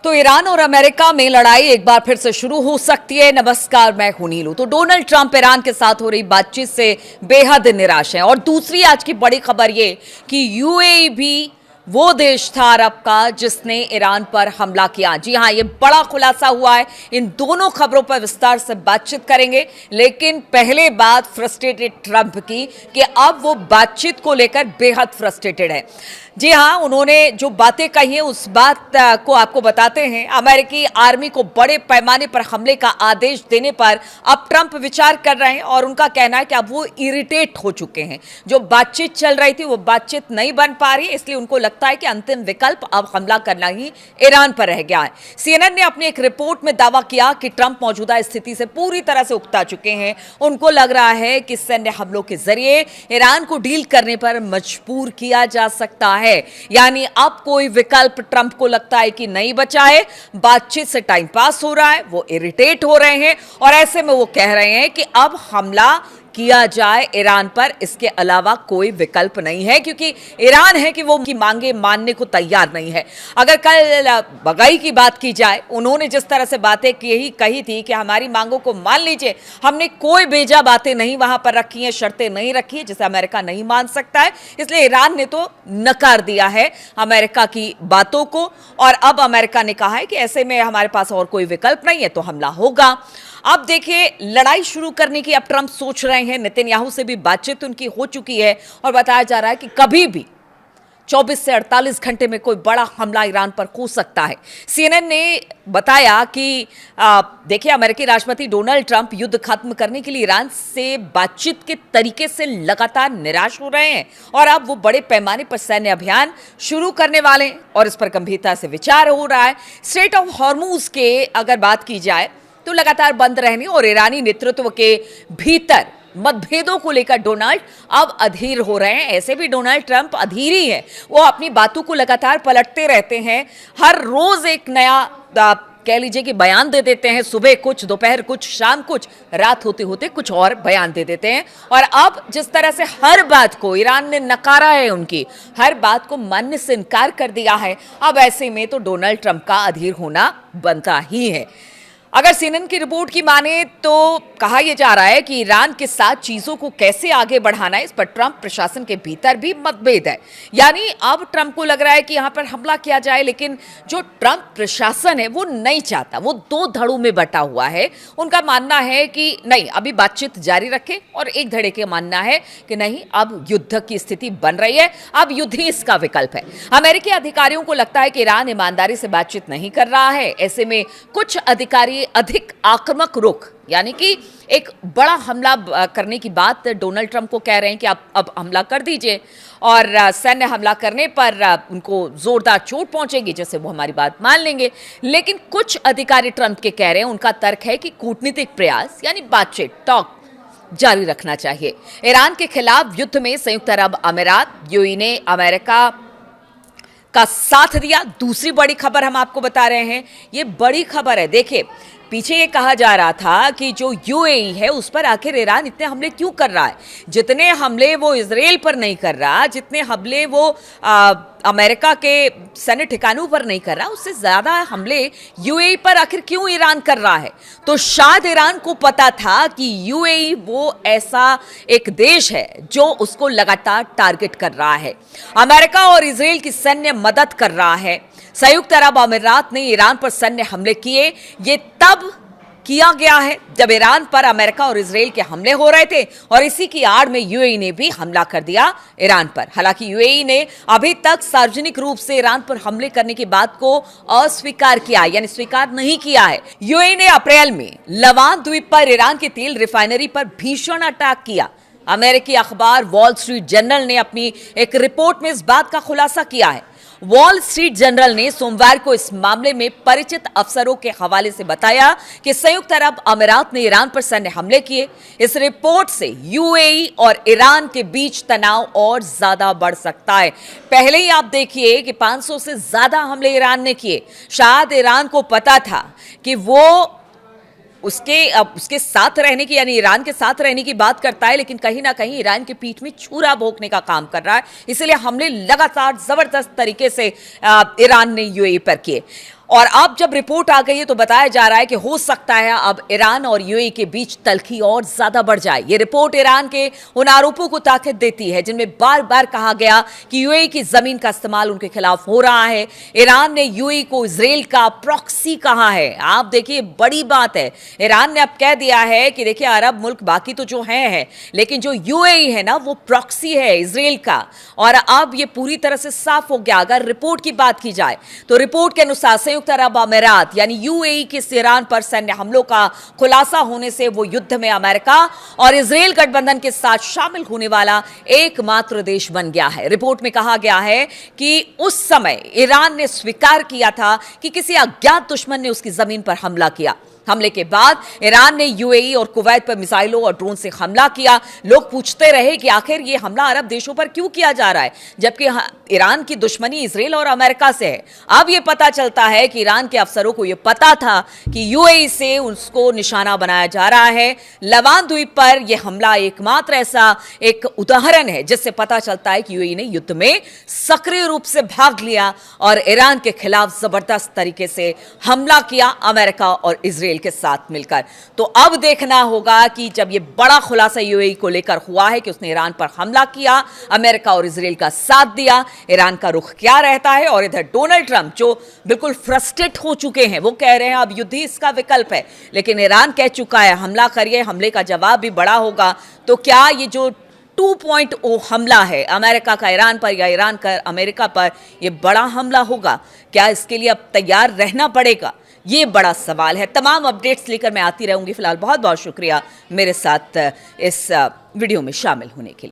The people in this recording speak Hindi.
तो ईरान और अमेरिका में लड़ाई एक बार फिर से शुरू हो सकती है। नमस्कार, मैं हूं नीलू। तो डोनाल्ड ट्रंप ईरान के साथ हो रही बातचीत से बेहद निराश हैं। और दूसरी आज की बड़ी खबर ये कि यूएई भी वो देश था अरब का जिसने ईरान पर हमला किया। जी हां, ये बड़ा खुलासा हुआ है। इन दोनों खबरों पर विस्तार से बातचीत करेंगे, लेकिन पहले बात फ्रस्ट्रेटेड ट्रंप की कि अब वो बातचीत को लेकर बेहद फ्रस्ट्रेटेड है। जी हां, उन्होंने जो बातें कही हैं उस बात को आपको बताते हैं। अमेरिकी आर्मी को बड़े पैमाने पर हमले का आदेश देने पर अब ट्रंप विचार कर रहे हैं और उनका कहना है कि अब वो इरिटेट हो चुके हैं। जो बातचीत चल रही थी वो बातचीत नहीं बन पा रही है, इसलिए उनको लगता है कि अंतिम विकल्प अब हमला करना ही ईरान पर रह गया है। सीएनएन ने अपनी एक रिपोर्ट में दावा किया कि ट्रंप मौजूदा स्थिति से पूरी तरह से उकता चुके हैं। उनको लग रहा है कि सैन्य हमलों के जरिए ईरान को डील करने पर मजबूर किया जा सकता है। यानी अब कोई विकल्प ट्रंप को लगता है कि नहीं बचा है। बातचीत से टाइम पास हो रहा है, वो इरिटेट हो रहे हैं और ऐसे में वो कह रहे हैं कि अब हमला किया जाए ईरान पर, इसके अलावा कोई विकल्प नहीं है, क्योंकि ईरान है कि वो उनकी मांगे मानने को तैयार नहीं है। अगर कल बगाई की बात की जाए, उन्होंने जिस तरह से बातें कही थी कि हमारी मांगों को मान लीजिए, हमने कोई बेजा बातें नहीं वहां पर रखी हैं, शर्तें नहीं रखी है जिसे अमेरिका नहीं मान सकता है, इसलिए ईरान ने तो नकार दिया है अमेरिका की बातों को। और अब अमेरिका ने कहा है कि ऐसे में हमारे पास और कोई विकल्प नहीं है, तो हमला होगा। अब देखिए, लड़ाई शुरू करने की अब ट्रंप सोच रहे हैं। नेतन्याहू से भी बातचीत उनकी हो चुकी है और बताया जा रहा है कि कभी भी 24 से 48 घंटे में कोई बड़ा हमला ईरान पर हो सकता है। सीएनएन ने बताया कि देखिए, अमेरिकी राष्ट्रपति डोनाल्ड ट्रंप युद्ध खत्म करने के लिए ईरान से बातचीत के तरीके से लगातार निराश हो रहे हैं और अब वो बड़े पैमाने पर सैन्य अभियान शुरू करने वाले हैं और इस पर गंभीरता से विचार हो रहा है। स्ट्रेट ऑफ हॉर्मुज के अगर बात की जाए तो लगातार बंद रहने और ईरानी नेतृत्व के भीतर मतभेदों को लेकर डोनाल्ड अब अधीर हो रहे हैं। ऐसे भी डोनाल्ड ट्रंप अधीर ही है, वो अपनी बातों को लगातार पलटते रहते हैं। हर रोज एक नया कह लीजिए कि बयान दे देते हैं। सुबह कुछ, दोपहर कुछ, शाम कुछ, रात होते होते कुछ और बयान दे देते हैं। और अब जिस तरह से हर बात को ईरान ने नकारा है, उनकी हर बात को मानने से इनकार कर दिया है, अब ऐसे में तो डोनाल्ड ट्रंप का अधीर होना बनता ही है। अगर सीएनएन की रिपोर्ट की माने तो कहा यह जा रहा है कि ईरान के साथ चीजों को कैसे आगे बढ़ाना है, इस पर ट्रंप प्रशासन के भीतर भी मतभेद है। यानी अब ट्रंप को लग रहा है कि यहां पर हमला किया जाए, लेकिन जो ट्रंप प्रशासन है वो नहीं चाहता, वो दो धड़ों में बटा हुआ है। उनका मानना है कि नहीं, अभी बातचीत जारी रखें, और एक धड़े के मानना है कि नहीं, अब युद्ध की स्थिति बन रही है, अब युद्ध ही इसका विकल्प है। अमेरिकी अधिकारियों को लगता है कि ईरान ईमानदारी से बातचीत नहीं कर रहा है। ऐसे में कुछ अधिकारी अधिक आक्रामक रुख, यानी कि एक बड़ा हमला करने की बात डोनाल्ड ट्रंप को कह रहे हैं कि आप अब हमला कर दीजिए, और सैन्य हमला करने पर उनको जोरदार चोट पहुंचेगी, जैसे वो हमारी बात मान लेंगे। लेकिन कुछ अधिकारी ट्रंप के कह रहे हैं, उनका तर्क है कि कूटनीतिक प्रयास यानी बातचीत, टॉक जारी रखना चाहिए। ईरान के खिलाफ युद्ध में संयुक्त अरब अमीरात, यूएई ने अमेरिका का साथ दिया। दूसरी बड़ी खबर हम आपको बता रहे हैं, ये बड़ी खबर है। देखिए, पीछे ये कहा जा रहा था कि जो यूएई है उस पर आखिर ईरान इतने हमले क्यों कर रहा है। जितने हमले वो इजराइल पर नहीं कर रहा, जितने हमले वो अमेरिका के सैन्य ठिकानों पर नहीं कर रहा, उससे ज्यादा हमले यूएई पर आखिर क्यों ईरान कर रहा है। तो शायद ईरान को पता था कि यूएई वो ऐसा एक देश है जो उसको लगातार टारगेट कर रहा है। अमेरिका और इजराइल की सैन्य मदद कर रहा है। संयुक्त अरब अमीरात ने ईरान पर सैन्य हमले किए, ये तब किया गया है जब ईरान पर अमेरिका और इजराइल के हमले हो रहे थे, और इसी की आड़ में यूएई ने भी हमला कर दिया ईरान पर। हालांकि यूएई ने अभी तक सार्वजनिक रूप से ईरान पर हमले करने की बात को अस्वीकार किया, यानी स्वीकार नहीं किया है। यूएई ने अप्रैल में लवान द्वीप पर ईरान की तेल रिफाइनरी पर भीषण अटैक किया। अमेरिकी अखबार वॉल स्ट्रीट जर्नल ने अपनी एक रिपोर्ट में इस बात का खुलासा किया है। वॉल स्ट्रीट जर्नल ने सोमवार को इस मामले में परिचित अफसरों के हवाले से बताया कि संयुक्त अरब अमीरात ने ईरान पर सैन्य हमले किए। इस रिपोर्ट से यूएई और ईरान के बीच तनाव और ज्यादा बढ़ सकता है। पहले ही आप देखिए कि 500 से ज्यादा हमले ईरान ने किए। शायद ईरान को पता था कि वो उसके साथ रहने की, यानी ईरान के साथ रहने की बात करता है, लेकिन कहीं ना कहीं ईरान के पीठ में छुरा भोंकने का काम कर रहा है। इसलिए हमले लगातार जबरदस्त तरीके से ईरान ने यूएई पर किए। और अब जब रिपोर्ट आ गई है तो बताया जा रहा है कि हो सकता है अब ईरान और यूएई के बीच तल्खी और ज्यादा बढ़ जाए। ये रिपोर्ट ईरान के उन आरोपों को ताकत देती है जिनमें बार बार कहा गया कि यूएई की जमीन का इस्तेमाल उनके खिलाफ हो रहा है। ईरान ने यूएई को इजराइल का प्रॉक्सी कहा है। आप देखिए, बड़ी बात है। ईरान ने अब कह दिया है कि देखिए, अरब मुल्क बाकी तो जो है लेकिन जो यूएई है ना, वो प्रॉक्सी है इजराइल का। और अब ये पूरी तरह से साफ हो गया। अगर रिपोर्ट की बात की जाए तो रिपोर्ट के अनुसार संयुक्त अरब अमीरात यानी यूएई के ईरान पर सैन्य हमलों का खुलासा होने से वो युद्ध में अमेरिका और इजराइल गठबंधन के साथ शामिल होने वाला एकमात्र देश बन गया है। रिपोर्ट में कहा गया है कि उस समय ईरान ने स्वीकार किया था कि किसी अज्ञात दुश्मन ने उसकी जमीन पर हमला किया। हमले के बाद ईरान ने यूएई और कुवैत पर मिसाइलों और ड्रोन से हमला किया। लोग पूछते रहे कि आखिर ये हमला अरब देशों पर क्यों किया जा रहा है, जबकि ईरान की दुश्मनी इजराइल और अमेरिका से है। अब ये पता चलता है कि ईरान के अफसरों को यह पता था कि यूएई से उसको निशाना बनाया जा रहा है। लवान द्वीप पर यह हमला एकमात्र ऐसा एक उदाहरण है जिससे पता चलता है कि यूएई ने युद्ध में सक्रिय रूप से भाग लिया और ईरान के खिलाफ जबरदस्त तरीके से हमला किया, अमेरिका और इजराइल के साथ मिलकर। तो अब देखना होगा कि जब यह बड़ा खुलासा यूएई को लेकर हुआ है कि उसने ईरान पर हमला किया, अमेरिका और इजराइल का साथ दिया, ईरान का रुख क्या रहता है। और इधर डोनाल्ड ट्रंप जो बिल्कुल फ्रस्ट्रेट हो चुके हैं, वो कह रहे हैं अब युद्ध ही इसका विकल्प है। लेकिन ईरान कह चुका है हमला करिए, हमले का जवाब भी बड़ा होगा। तो क्या ये जो 2.0 हमला है अमेरिका का ईरान पर या ईरान का अमेरिका पर, यह बड़ा हमला होगा? क्या इसके लिए अब तैयार रहना पड़ेगा? ये बड़ा सवाल है। तमाम अपडेट्स लेकर मैं आती रहूंगी। फिलहाल बहुत बहुत शुक्रिया मेरे साथ इस वीडियो में शामिल होने के लिए।